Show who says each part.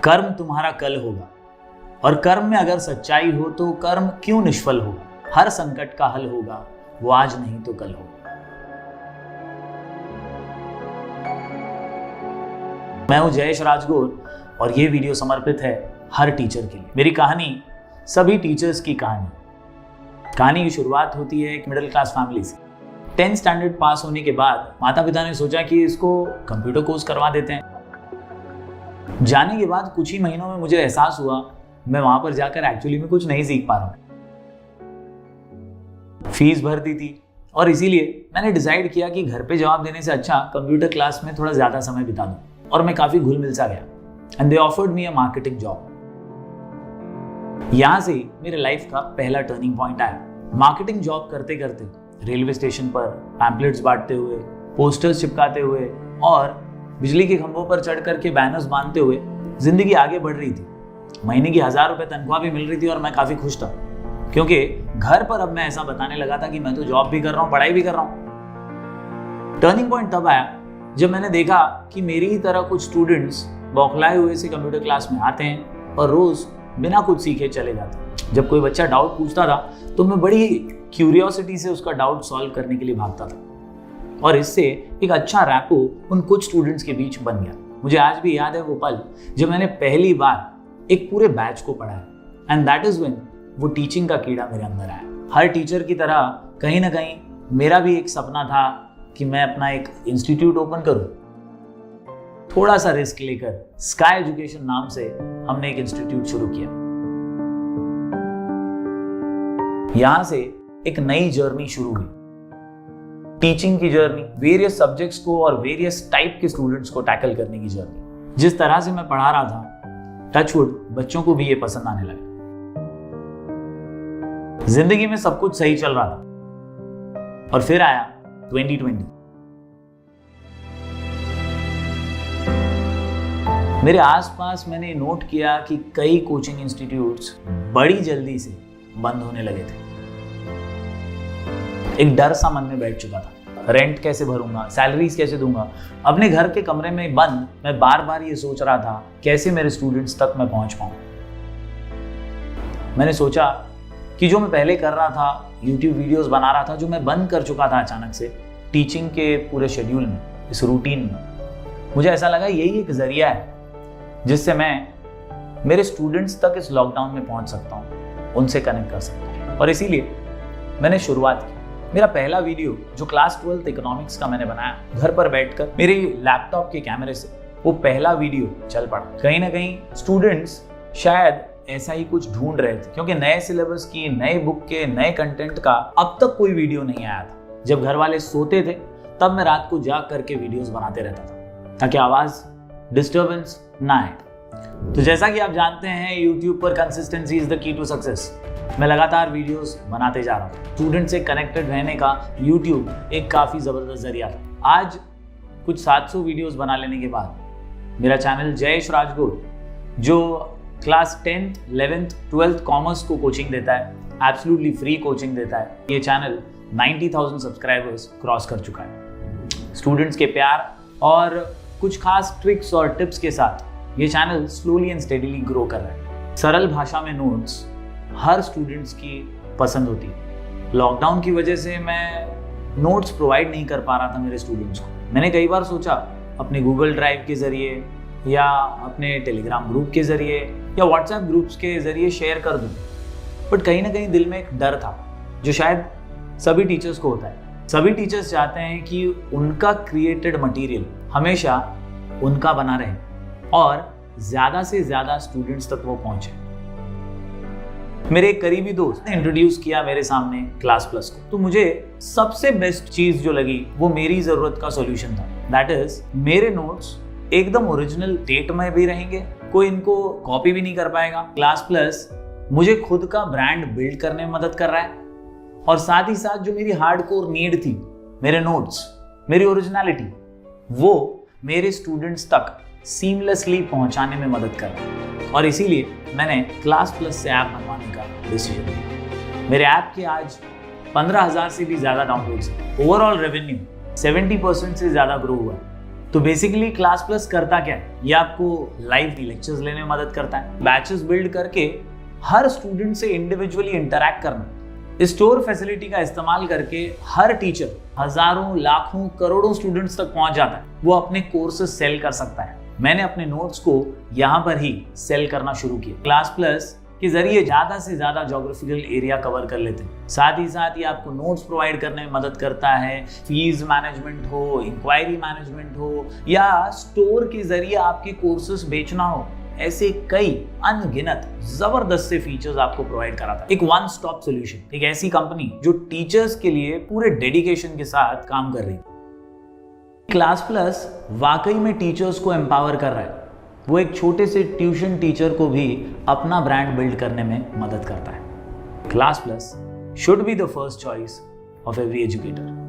Speaker 1: कर्म तुम्हारा कल होगा, और कर्म में अगर सच्चाई हो तो कर्म क्यों निष्फल होगा। हर संकट का हल होगा, वो आज नहीं तो कल होगा। मैं हूं जयेश राजगोर और ये वीडियो समर्पित है हर टीचर के लिए। मेरी कहानी सभी टीचर्स की कहानी की शुरुआत होती है एक मिडिल क्लास फैमिली से। 10th स्टैंडर्ड पास होने के बाद माता पिता ने सोचा कि इसको कंप्यूटर कोर्स करवा देते हैं। जाने के बाद कुछ ही महीनों में मुझे एहसास हुआ मैं वहां पर जाकर एक्चुअली में कुछ नहीं सीख पा रहा हूं। फीस भर दी थी और इसीलिए मैंने डिसाइड किया कि घर पे जवाब देने से अच्छा कंप्यूटर क्लास में थोड़ा ज्यादा समय बिता दूं, और मैं काफी घुल मिल सा गया। And they offered me a marketing job. यहां से मेरे लाइफ का पहला टर्निंग पॉइंट आया। मार्केटिंग जॉब करते करते रेलवे स्टेशन पर पैम्पलेट्स बांटते हुए, पोस्टर्स चिपकाते हुए और बिजली के खंभों पर चढ़ करके बैनर्स बांधते हुए जिंदगी आगे बढ़ रही थी। महीने की 1000 रुपए तनख्वाह भी मिल रही थी और मैं काफी खुश था, क्योंकि घर पर अब मैं ऐसा बताने लगा था कि मैं तो जॉब भी कर रहा हूँ, पढ़ाई भी कर रहा हूँ। टर्निंग पॉइंट तब आया जब मैंने देखा कि मेरी ही तरह कुछ स्टूडेंट्स बौखलाए हुए से कंप्यूटर क्लास में आते हैं और रोज बिना कुछ सीखे चले जाते हैं। जब कोई बच्चा डाउट पूछता था तो मैं बड़ी क्यूरियोसिटी से उसका डाउट सॉल्व करने के लिए भागता था, और इससे एक अच्छा रैपो उन कुछ स्टूडेंट्स के बीच बन गया। मुझे आज भी याद है वो पल जब मैंने पहली बार एक पूरे बैच को पढ़ाया, एंड दैट इज व्हेन वो टीचिंग का कीड़ा मेरे अंदर आया। हर टीचर की तरह कहीं ना कहीं मेरा भी एक सपना था कि मैं अपना एक इंस्टीट्यूट ओपन करूं। थोड़ा सा रिस्क लेकर स्काई एजुकेशन नाम से हमने एक इंस्टीट्यूट शुरू किया। यहां से एक नई जर्नी शुरू हुई, टीचिंग की जर्नी, वेरियस सब्जेक्ट्स को और वेरियस टाइप के स्टूडेंट्स को टैकल करने की जर्नी। जिस तरह से मैं पढ़ा रहा था, टचवुड बच्चों को भी ये पसंद आने लगा। जिंदगी में सब कुछ सही चल रहा था, और फिर आया 2020। मेरे आसपास मैंने नोट किया कि कई कोचिंग इंस्टीट्यूट्स बड़ी जल्दी से बंद होने लगे थे। एक डर सा मन में बैठ चुका था, रेंट कैसे भरूंगा, सैलरीज कैसे दूंगा। अपने घर के कमरे में बंद मैं बार बार ये सोच रहा था कैसे मेरे स्टूडेंट्स तक मैं पहुंच पाऊं। मैंने सोचा कि जो मैं पहले कर रहा था, YouTube वीडियोस बना रहा था, जो मैं बंद कर चुका था अचानक से टीचिंग के पूरे शेड्यूल में, इस रूटीन में, मुझे ऐसा लगा यही एक जरिया है जिससे मैं मेरे स्टूडेंट्स तक इस लॉकडाउन में पहुंच सकता हूं, उनसे कनेक्ट कर सकता हूं। और इसीलिए मैंने शुरुआत की। मेरा पहला वीडियो जो क्लास 12th इकोनॉमिक्स का मैंने बनाया घर पर बैठकर मेरे लैपटॉप के कैमरे से, वो पहला वीडियो चल पड़ा। कहीं ना कहीं स्टूडेंट्स शायद ऐसा ही कुछ ढूंढ रहे थे, क्योंकि नए सिलेबस की, नए बुक के, नए कंटेंट का अब तक कोई वीडियो नहीं आया था। जब घर वाले सोते थे तब मैं रात को जाग करके वीडियोस बनाते रहता था ताकि आवाज डिस्टर्बेंस ना आए। तो जैसा कि आप जानते हैं, YouTube पर consistency is the key to success. मैं लगातार वीडियोस बनाते जा रहा हूँ। स्टूडेंट से कनेक्टेड रहने का YouTube एक काफ़ी ज़बरदस्त जरिया था। आज कुछ 700 वीडियोस बना लेने के बाद मेरा चैनल जयेश राजगोर, जो class 10th, 11th, 12th commerce को कोचिंग देता है, एब्सोल्युटली फ्री कोचिंग देता है, ये चैनल 90,000 सब्सक्राइबर्स क्रॉस कर चुका है। स्टूडेंट्स के प्यार और कुछ खास ट्रिक्स और टिप्स के साथ ये channel slowly and steadily grow कर रहा है। सरल भाषा में नोट्स हर स्टूडेंट्स की पसंद होती है। लॉकडाउन की वजह से मैं नोट्स प्रोवाइड नहीं कर पा रहा था मेरे स्टूडेंट्स को। मैंने कई बार सोचा अपने गूगल ड्राइव के जरिए या अपने टेलीग्राम ग्रुप के जरिए या व्हाट्सएप ग्रुप्स के जरिए शेयर कर दूं, बट कहीं ना कहीं दिल में एक डर था जो शायद सभी टीचर्स को होता है। सभी टीचर्स चाहते हैं कि उनका क्रिएटेड मटेरियल हमेशा उनका बना रहे और ज्यादा से ज्यादा स्टूडेंट्स तक वो पहुंचे। मेरे एक करीबी दोस्त ने इंट्रोड्यूस किया मेरे सामने क्लास प्लस को, तो मुझे सबसे बेस्ट चीज जो लगी वो मेरी जरूरत का सॉल्यूशन था। दैट इज, मेरे नोट्स एकदम ओरिजिनल डेट में भी रहेंगे, कोई इनको कॉपी भी नहीं कर पाएगा। क्लास प्लस मुझे खुद का ब्रांड बिल्ड करने में मदद कर रहा है, और साथ ही साथ जो मेरी हार्डकोर नीड थी, मेरे नोट्स, मेरी ओरिजिनलिटी, वो मेरे स्टूडेंट्स तक सीमलेसली पहुंचाने में मदद कर रहा है। और इसीलिए मैंने क्लास प्लस से ऐप बनवाने का डिसीजन लिया। मेरे ऐप के आज 15,000 से भी ज्यादा डाउनलोड्स हैं। ओवरऑल रेवेन्यू 70% से ज्यादा ग्रो हुआ। तो बेसिकली क्लास प्लस करता क्या है? ये आपको लाइव लेक्चर्स लेने में मदद करता है, बैचेस बिल्ड करके हर स्टूडेंट से इंडिविजुअली इंटरैक्ट करना। स्टोर फैसिलिटी का इस्तेमाल करके हर टीचर हजारों, लाखों, करोड़ों स्टूडेंट्स तक पहुंच जाता है। वो अपने कोर्सेज सेल कर सकता है। मैंने अपने नोट्स को यहाँ पर ही सेल करना शुरू किया। क्लास प्लस के जरिए ज्यादा से ज्यादा ज्योग्राफिकल एरिया कवर कर लेते हैं। साथ ही साथ ये आपको नोट्स प्रोवाइड करने में मदद करता है। फीस मैनेजमेंट हो, इंक्वायरी मैनेजमेंट हो, या स्टोर के जरिए आपके कोर्सेज बेचना हो, ऐसे कई अनगिनत जबरदस्त से फीचर्स आपको प्रोवाइड कराता है। एक वन स्टॉप सॉल्यूशन, एक ऐसी कंपनी जो टीचर्स के लिए पूरे डेडिकेशन के साथ काम कर रही है। क्लास प्लस वाकई में टीचर्स को एम्पावर कर रहा है। वो एक छोटे से ट्यूशन टीचर को भी अपना ब्रांड बिल्ड करने में मदद करता है। Class plus should be the first choice of every educator.